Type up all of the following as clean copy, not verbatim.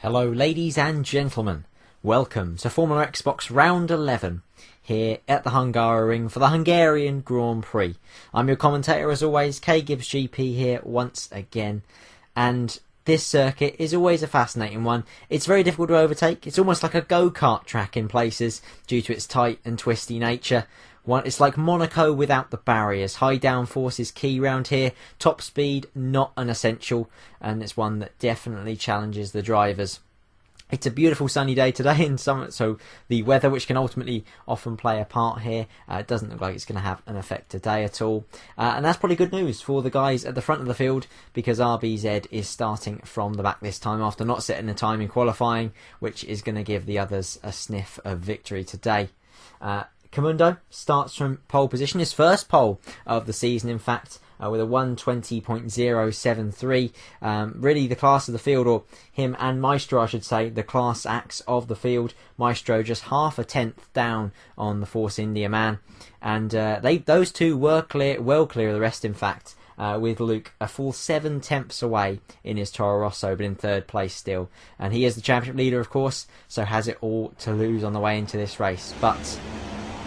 Hello ladies and gentlemen, welcome to FormulaXbox round 11 here at the Hungaroring for the Hungarian Grand Prix. I'm your commentator as always, KGibbsGP here once again, and this circuit is always a fascinating one. It's very difficult to overtake. It's almost like a go-kart track in places due to its tight and twisty nature. It's like Monaco without the barriers. High downforce is key round here. Top speed, not an essential. And it's one that definitely challenges the drivers. It's a beautiful sunny day today in summer, so the weather, which can ultimately often play a part here, doesn't look like it's going to have an effect today at all. And that's probably good news for the guys at the front of the field, because RBZ is starting from the back this time after not setting a time in qualifying, which is going to give the others a sniff of victory today. Comundo starts from pole position, his first pole of the season in fact, with a 1:20.073. Really the class of the field, or him and Maestro I should say, the class acts of the field. Maestro just half a tenth down on the Force India man, and those two were well clear of the rest in fact, with Luke a full 7 tenths away in his Toro Rosso, but in third place still. And he is the championship leader of course, so has it all to lose on the way into this race, but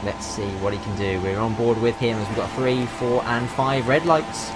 let's see what he can do. We're on board with him as we've got 3, 4 and 5 red lights.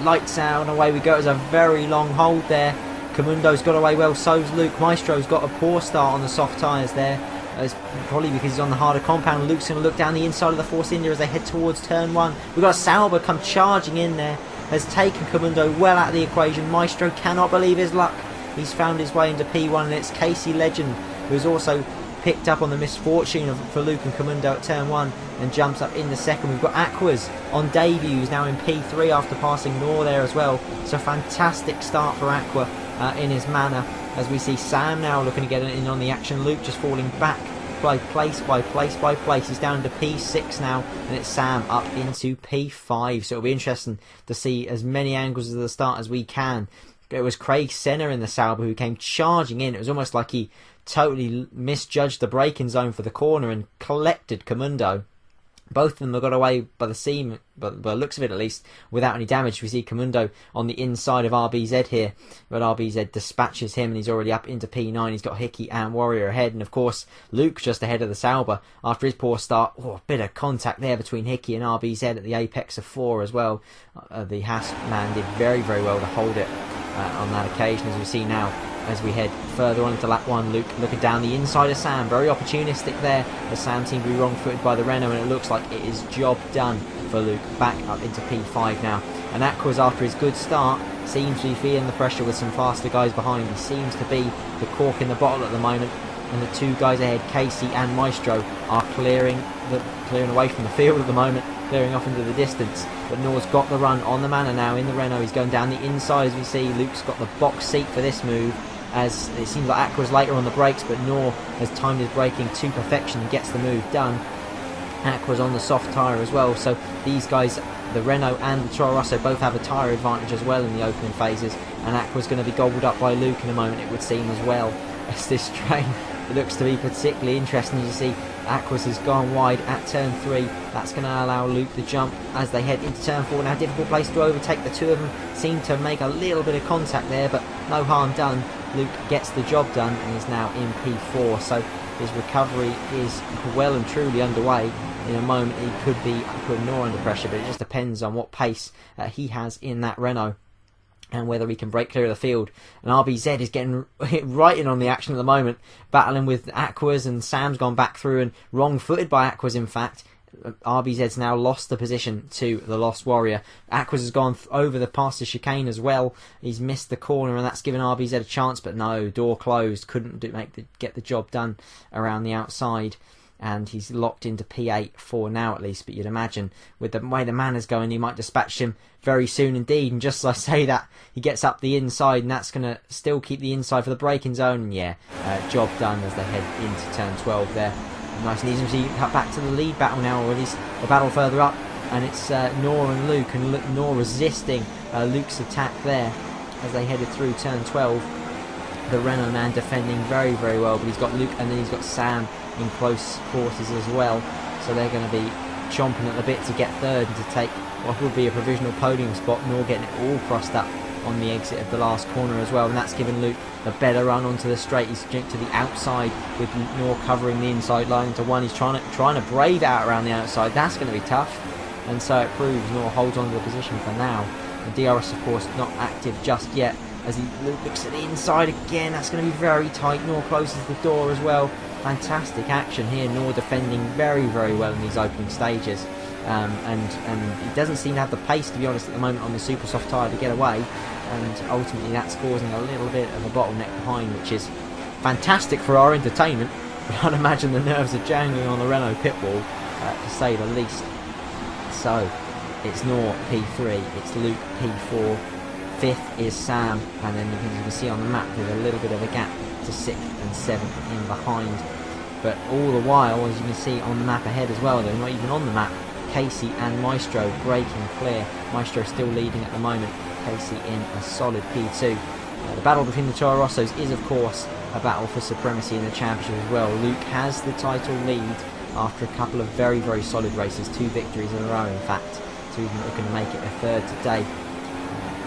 Lights out and away we go. It's a very long hold there. Comundo's got away well, so's Luke. Maestro's got a poor start on the soft tyres there. It's probably because he's on the harder compound. Luke's going to look down the inside of the Force India as they head towards turn 1. We've got Sauber come charging in there. Has taken Comundo well out of the equation. Maestro cannot believe his luck. He's found his way into P1, and it's Casey Legend who's also picked up on the misfortune for Luke and Comundo at turn 1 and jumps up in the second. We've got Aquas on debut, who's now in P3 after passing Nor there as well. So fantastic start for Aqua in his manner, as we see Sam now looking to get in on the action. Luke just falling back by place by place by place. He's down to P6 now, and it's Sam up into P5. So it'll be interesting to see as many angles of the start as we can. It was Craig Senna in the Sauber who came charging in. It was almost like he totally misjudged the braking zone for the corner and collected Comundo. Both of them have got away by the seam, by the looks of it at least, without any damage. We see Comundo on the inside of RBZ here, but RBZ dispatches him and he's already up into P9. He's got Hickey and Warrior ahead, and of course Luke just ahead of the Sauber after his poor start. Oh, a bit of contact there between Hickey and RBZ at the apex of 4 as well. The Haas man did very well to hold it on that occasion, as we see now. As we head further on into lap 1, Luke looking down the inside of Sam, very opportunistic there, as Sam seemed to be wrong-footed by the Renault, and it looks like it is job done for Luke, back up into P5 now. And Aquas, after his good start, seems to be feeling the pressure with some faster guys behind. He seems to be the cork in the bottle at the moment, and the two guys ahead, Casey and Maestro, are clearing away from the field at the moment, clearing off into the distance. But Nor's got the run on the manor now in the Renault. He's going down the inside as we see. Luke's got the box seat for this move, as it seems like Aqua's later on the brakes, but Nor has timed his braking to perfection and gets the move done. Aqua's on the soft tyre as well, so these guys, the Renault and the Toro Rosso, both have a tyre advantage as well in the opening phases, and Aqua's going to be gobbled up by Luke in a moment, it would seem, as well, as this train looks to be particularly interesting. You see Aquas has gone wide at turn 3. That's going to allow Luke the jump as they head into turn 4. Now, difficult place to overtake. The two of them seem to make a little bit of contact there, but no harm done. Luke gets the job done and is now in P4, so his recovery is well and truly underway. In a moment he could be putting Nor under pressure, but it just depends on what pace he has in that Renault and whether he can break clear of the field. And RBZ is getting right in on the action at the moment, battling with Aquas, and Sam's gone back through and wrong-footed by Aquas in fact. RBZ's now lost the position to the Lost Warrior. Aquas has gone over the past the chicane as well. He's missed the corner, and that's given RBZ a chance, but no, door closed, couldn't get the job done around the outside. And he's locked into P8 for now at least, but you'd imagine with the way the man is going, he might dispatch him very soon indeed. And just as I say that, he gets up the inside, and that's going to still keep the inside for the braking zone. And yeah, job done as they head into turn 12 there. Nice and easy to see, cut back to the lead battle now, or at least the battle further up, and it's Nor and Luke, and Nor resisting Luke's attack there as they headed through turn 12. The Renault man defending very well, but he's got Luke and then he's got Sam in close quarters as well, so they're going to be chomping at the bit to get third and to take what will be a provisional podium spot. Nor getting it all crossed up on the exit of the last corner as well, and that's given Luke a better run onto the straight. He's jinked to the outside with Nor covering the inside line into one. He's trying to brave out around the outside. That's going to be tough, and so it proves Nor holds on to the position for now. The DRS, of course, not active just yet as Luke looks at the inside again. That's going to be very tight. Nor closes the door as well. Fantastic action here. Nor defending very, very well in these opening stages. And he doesn't seem to have the pace, to be honest, at the moment on the super soft tyre to get away, and ultimately that's causing a little bit of a bottleneck behind, which is fantastic for our entertainment, but I'd imagine the nerves are jangling on the Renault pit wall, to say the least. So it's Nor P3, it's Luke P4, 5th is Sam, and then you can see on the map there's a little bit of a gap to 6th and 7th in behind. But all the while, as you can see on the map ahead as well, they're not even on the map, Casey and Maestro breaking clear. Maestro still leading at the moment, Casey in a solid P2. The battle between the Toro Rossos is of course a battle for supremacy in the championship as well. Luke has the title lead after a couple of very, very solid races, 2 victories in a row in fact, so he's looking to make it a 3rd today.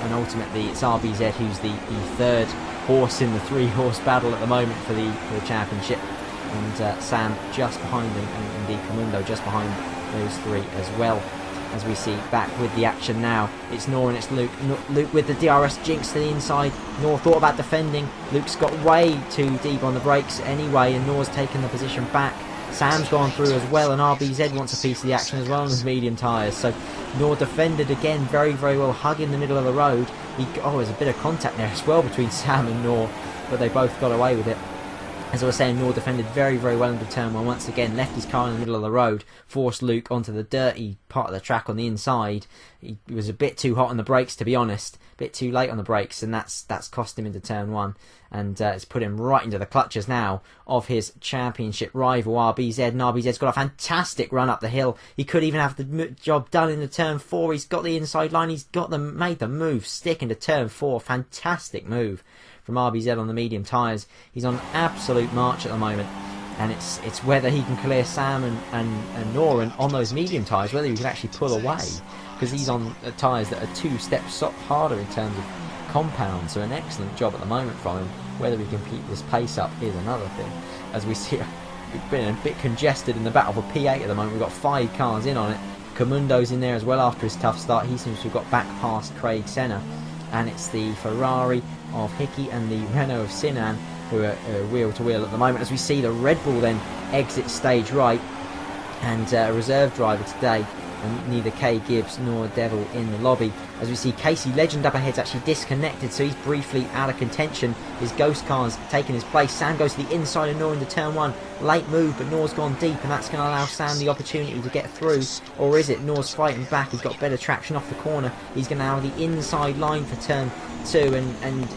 And ultimately it's RBZ who's the 3rd horse in the 3-horse battle at the moment for the championship, and Sam just behind him, and indeed Comundo just behind those 3 as well. As we see back with the action now, it's Nor and it's Luke. Luke with the DRS jinx to the inside. Nor thought about defending. Luke's got way too deep on the brakes anyway, and Nor's taken the position back. Sam's gone through as well, and RBZ wants a piece of the action as well on his medium tyres. So Nor defended again very, very well, hugging the middle of the road. There's a bit of contact there as well between Sam and Nor, but they both got away with it. As I was saying, Nor defended very, very well into turn 1 once again, left his car in the middle of the road, forced Luke onto the dirty part of the track on the inside. He was a bit too hot on the brakes, to be honest, a bit too late on the brakes, and that's cost him into turn 1, and it's put him right into the clutches now of his championship rival RBZ, and RBZ's got a fantastic run up the hill. He could even have the job done into turn 4. He's got the inside line, he's made the move stick into turn 4. Fantastic move from RBZ on the medium tyres. He's on absolute march at the moment, and it's whether he can clear Sam and Nor on those medium tyres, whether he can actually pull away, because he's on tyres that are 2 steps harder in terms of compound. So an excellent job at the moment from him. Whether he can keep this pace up is another thing. As we see, we've been a bit congested in the battle for P8 at the moment. We've got 5 cars in on it. Comundo's in there as well after his tough start. He seems to have got back past Craig Senna, and it's the Ferrari of Hickey and the Renault of Sinan who are wheel to wheel at the moment, as we see the Red Bull then exit stage right, and a reserve driver today, and neither KGibbs nor Devil in the lobby. As we see Casey Legend up ahead's actually disconnected, so he's briefly out of contention. His ghost car's taking his place. Sam goes to the inside of Nor into turn 1. Late move, but Nor's gone deep, and that's going to allow Sam the opportunity to get through. Or is it? Nor's fighting back. He's got better traction off the corner. He's going to have the inside line for turn 2, and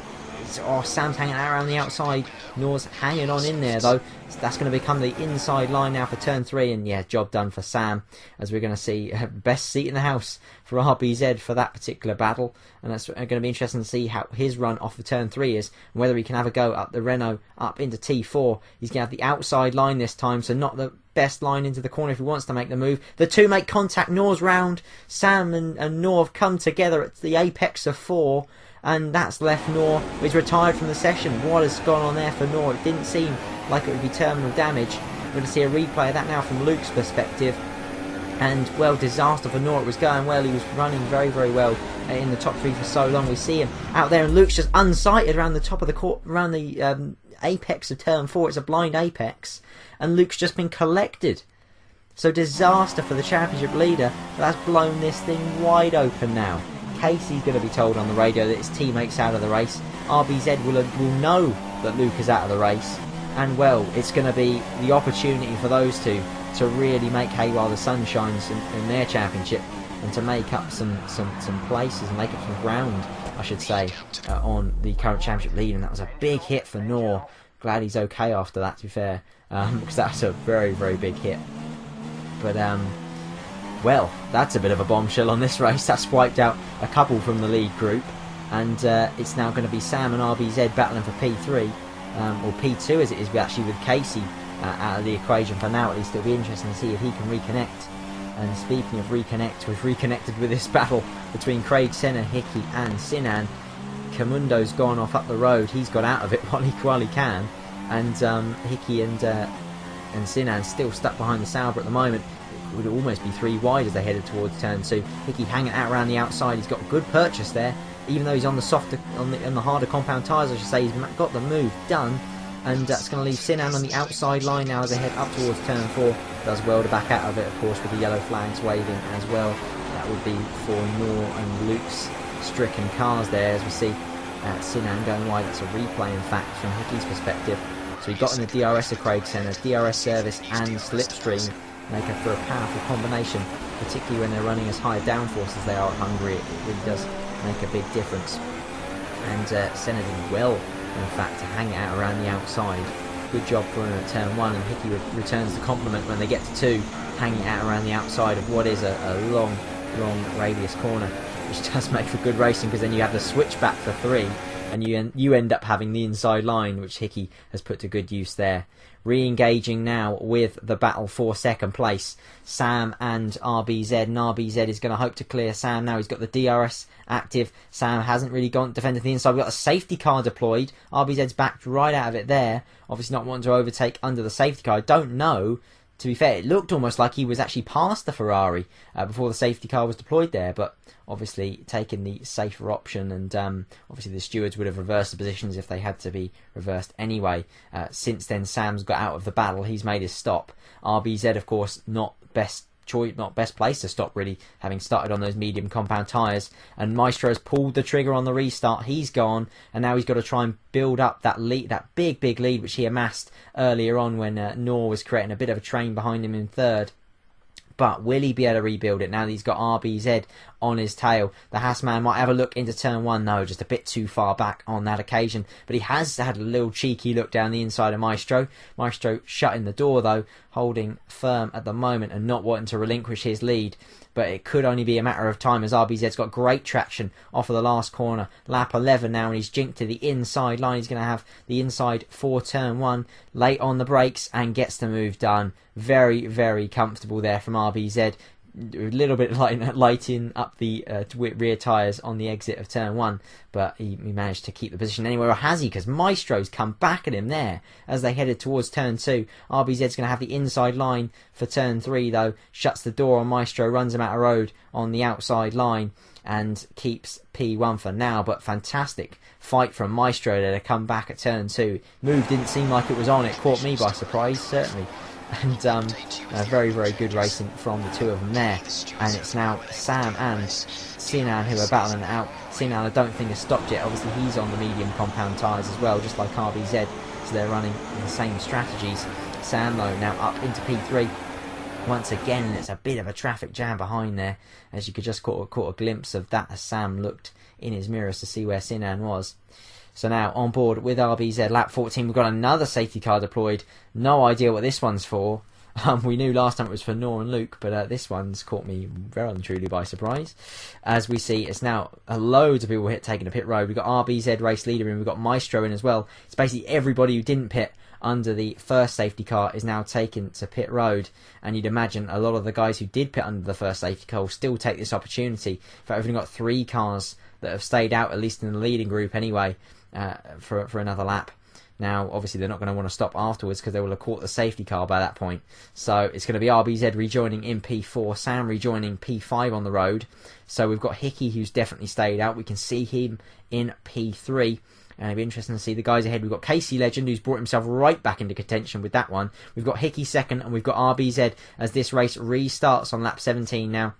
Sam's hanging out around the outside. Nor's hanging on in there though. So that's going to become the inside line now for turn 3, and yeah, job done for Sam, as we're going to see best seat in the house for RBZ for that particular battle, and that's going to be interesting to see how his run off of turn 3 is, and whether he can have a go up the Renault up into T4. He's going to have the outside line this time, so not the best line into the corner if he wants to make the move. The 2 make contact. Nor's round. Sam and Nor have come together at the apex of 4, and that's left Nor. He's retired from the session. What has gone on there for Nor? It didn't seem like it would be terminal damage. We're going to see a replay of that now from Luke's perspective. And, well, disaster for Nor. It was going well. He was running very, very well in the top 3 for so long. We see him out there, and Luke's just unsighted around the top of the court, around the apex of turn 4. It's a blind apex, and Luke's just been collected. So disaster for the championship leader. That's blown this thing wide open now. Casey's going to be told on the radio that his teammate's out of the race. RBZ will know that Luke is out of the race, and well, it's going to be the opportunity for those two to really make hay while the sun shines in their championship, and to make up some places and make up some ground, I should say, on the current championship lead. And that was a big hit for Nor. Glad he's okay after that, to be fair, because that's a very, very big hit. But well, that's a bit of a bombshell on this race. That's wiped out a couple from the lead group, and it's now going to be Sam and RBZ battling for P3, or P2 as it is actually, with Casey out of the equation for now at least. It'll be interesting to see if he can reconnect. And speaking of reconnect, we've reconnected with this battle between Craig Senna, Hickey and Sinan. Comundo's gone off up the road. He's got out of it while he can, and Hickey and Sinan still stuck behind the Sauber at the moment. It would almost be 3 wide as they headed towards turn 2. Hickey hanging out around the outside. He's got a good purchase there, even though he's on the softer, on the harder compound tyres. I should say, he's got the move done, and that's going to leave Sinan on the outside line now as they head up towards turn 4. Does well to back out of it, of course, with the yellow flags waving as well. That would be for Nor and Luke's stricken cars there, as we see Sinan going wide. That's a replay, in fact, from Hickey's perspective. So he got in the DRS of Craig Senna, DRS service and slipstream make for a powerful combination, particularly when they're running as high downforce as they are at Hungary. It really does make a big difference. And Senna did well, in fact, to hang it out around the outside. Good job for him at turn 1, and Hickey returns the compliment when they get to 2, hanging out around the outside of what is a long radius corner, which does make for good racing, because then you have the switch back for 3, and you end up having the inside line, which Hickey has put to good use there. Re-engaging now with the battle for second place, Sam and RBZ, and RBZ is going to hope to clear Sam now. He's got the DRS active. Sam hasn't really gone defending the inside. We've got a safety car deployed. RBZ's backed right out of it there, obviously not wanting to overtake under the safety car. I don't know, to be fair, it looked almost like he was actually past the Ferrari before the safety car was deployed there, but obviously taking the safer option, and obviously the stewards would have reversed the positions if they had to be reversed anyway. Since then, Sam's got out of the battle. He's made his stop. RBZ, of course, not best choice, not best place to stop, really, having started on those medium compound tyres. And Maestro's pulled the trigger on the restart. He's gone, and now he's got to try and build up that lead, that big lead which he amassed earlier on when Nor was creating a bit of a train behind him in third. But will he be able to rebuild it now that he's got RBZ on his tail? The Haasman might have a look into turn 1. No, just a bit too far back on that occasion. But he has had a little cheeky look down the inside of Maestro. Maestro shutting the door, though, holding firm at the moment and not wanting to relinquish his lead. But it could only be a matter of time, as RBZ's got great traction off of the last corner. Lap 11 now, and he's jinked to the inside line. He's going to have the inside for turn 1. Late on the brakes and gets the move done. Very, very comfortable there from RBZ. A little bit lighting up the rear tyres on the exit of turn 1, but he managed to keep the position anyway. Or has he? Because Maestro's come back at him there as they headed towards turn 2. RBZ's going to have the inside line for turn 3, though. Shuts the door on Maestro, runs him out of road on the outside line, and keeps P1 for now. But fantastic fight from Maestro there to come back at turn 2. Move didn't seem like it was on. It caught me by surprise, certainly. And very, very good racing from the two of them there. And it's now Sam and Sinan who are battling it out. Sinan, I don't think, has stopped yet. Obviously, he's on the medium compound tyres as well, just like RBZ. So they're running the same strategies. Sam, though, now up into P3 once again. And it's a bit of a traffic jam behind there, as you could just caught a glimpse of that as Sam looked in his mirrors to see where Sinan was. So now on board with RBZ, lap 14, we've got another safety car deployed. No idea what this one's for. We knew last time it was for Nor and Luke, but this one's caught me very and truly by surprise. As we see, it's now loads of people taking a pit road. We've got RBZ race leader in, we've got Maestro in as well. It's basically everybody who didn't pit under the first safety car is now taken to pit road, and you'd imagine a lot of the guys who did pit under the first safety car will still take this opportunity. In fact, we've only got 3 cars that have stayed out, at least in the leading group anyway, for another lap. Now, obviously, they're not going to want to stop afterwards because they will have caught the safety car by that point. So it's going to be RBZ rejoining in P4, Sam rejoining P5 on the road. So we've got Hickey, who's definitely stayed out. We can see him in P3. And it'll be interesting to see the guys ahead. We've got Casey Legend, who's brought himself right back into contention with that one. We've got Hickey second, and we've got RBZ as this race restarts on lap 17 now,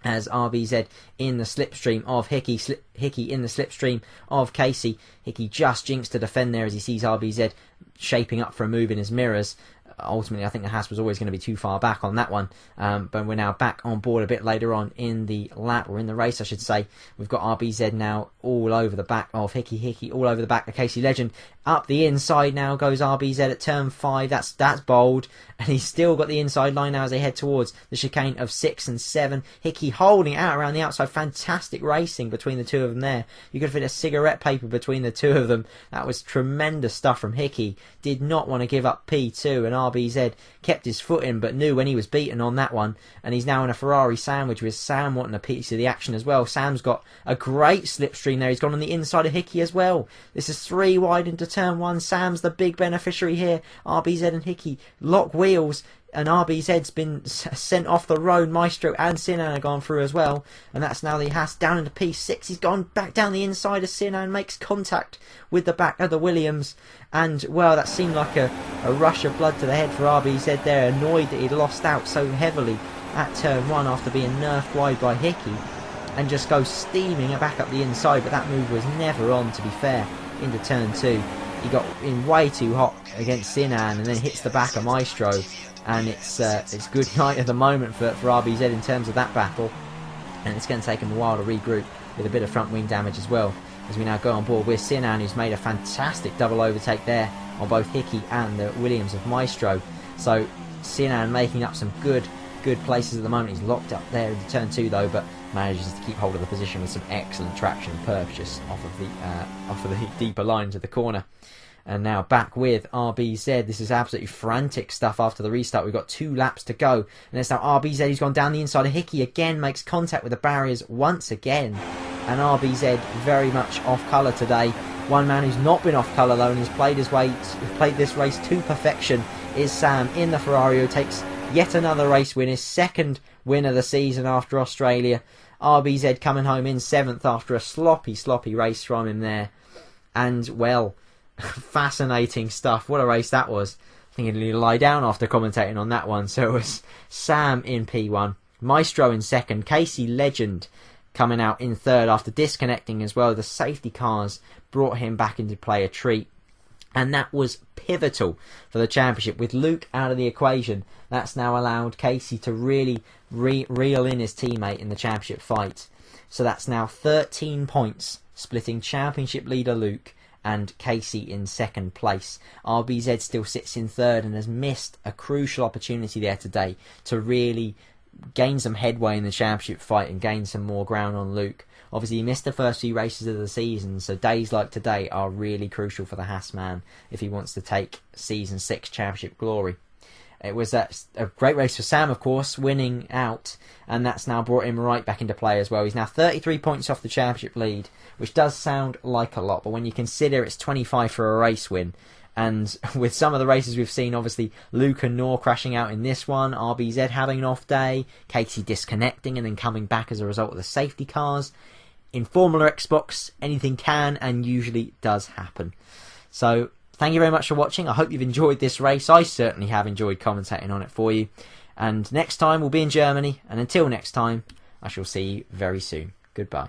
as RBZ in the slipstream of Hickey, Hickey in the slipstream of Casey. Hickey just jinks to defend there as he sees RBZ shaping up for a move in his mirrors. Ultimately, I think the Haas was always going to be too far back on that one, but we're now back on board a bit later on in the lap, or in the race I should say. We've got RBZ now all over the back of Hickey all over the back of Casey Legend. Up the inside now goes RBZ at turn 5, that's bold, and he's still got the inside line now as they head towards the chicane of 6 and 7. Hickey holding out around the outside. Fantastic racing between the two two of them there. You could fit a cigarette paper between the two of them. That was tremendous stuff from Hickey. Did not want to give up P2, and RBZ kept his foot in, but knew when he was beaten on that one. And he's now in a Ferrari sandwich with Sam wanting a piece of the action as well. Sam's got a great slipstream there. He's gone on the inside of Hickey as well. This is 3 wide into turn 1. Sam's the big beneficiary here. RBZ and Hickey lock wheels, and RBZ's been sent off the road. Maestro and Sinan are gone through as well, and that's now the Haas down into P6. He's gone back down the inside of Sinan, makes contact with the back of the Williams, and well, that seemed like a rush of blood to the head for RBZ there, annoyed that he'd lost out so heavily at turn 1 after being nerfed wide by Hickey, and just goes steaming back up the inside. But that move was never on, to be fair, into turn 2. He got in way too hot against Sinan and then hits the back of Maestro, and it's good night at the moment for RBZ in terms of that battle, and it's going to take him a while to regroup with a bit of front wing damage as well, as we now go on board with Sinan, who's made a fantastic double overtake there on both Hickey and the Williams of Maestro. So Sinan making up some good places at the moment. He's locked up there into turn 2 though, but manages to keep hold of the position with some excellent traction purchase off of the deeper line to the corner. And now back with RBZ. This is absolutely frantic stuff after the restart. We've got 2 laps to go. And it's now RBZ who's gone down the inside of Hickey again, makes contact with the barriers once again. And RBZ very much off colour today. One man who's not been off colour though and has played this race to perfection is Sam in the Ferrari, who takes yet another race win, his 2nd win of the season after Australia. RBZ coming home in 7th after a sloppy race from him there. And well, fascinating stuff. What a race that was. I think he'd lie down after commentating on that one. So it was Sam in P1, Maestro in 2nd, Casey Legend coming out in 3rd after disconnecting as well. The safety cars brought him back into play a treat, and that was pivotal for the championship. With Luke out of the equation, that's now allowed Casey to really reel in his teammate in the championship fight. So that's now 13 points, splitting championship leader Luke and Casey in 2nd place. RBZ still sits in 3rd and has missed a crucial opportunity there today to really gain some headway in the championship fight and gain some more ground on Luke. Obviously, he missed the first few races of the season, so days like today are really crucial for the Haas man if he wants to take Season 6 championship glory. It was a great race for Sam, of course, winning out, and that's now brought him right back into play as well. He's now 33 points off the championship lead, which does sound like a lot, but when you consider it's 25 for a race win, and with some of the races we've seen, obviously Luke and Nor crashing out in this one, RBZ having an off day, Casey disconnecting and then coming back as a result of the safety cars. In FormulaXbox, anything can and usually does happen. So thank you very much for watching. I hope you've enjoyed this race. I certainly have enjoyed commentating on it for you. And next time we'll be in Germany. And until next time, I shall see you very soon. Goodbye.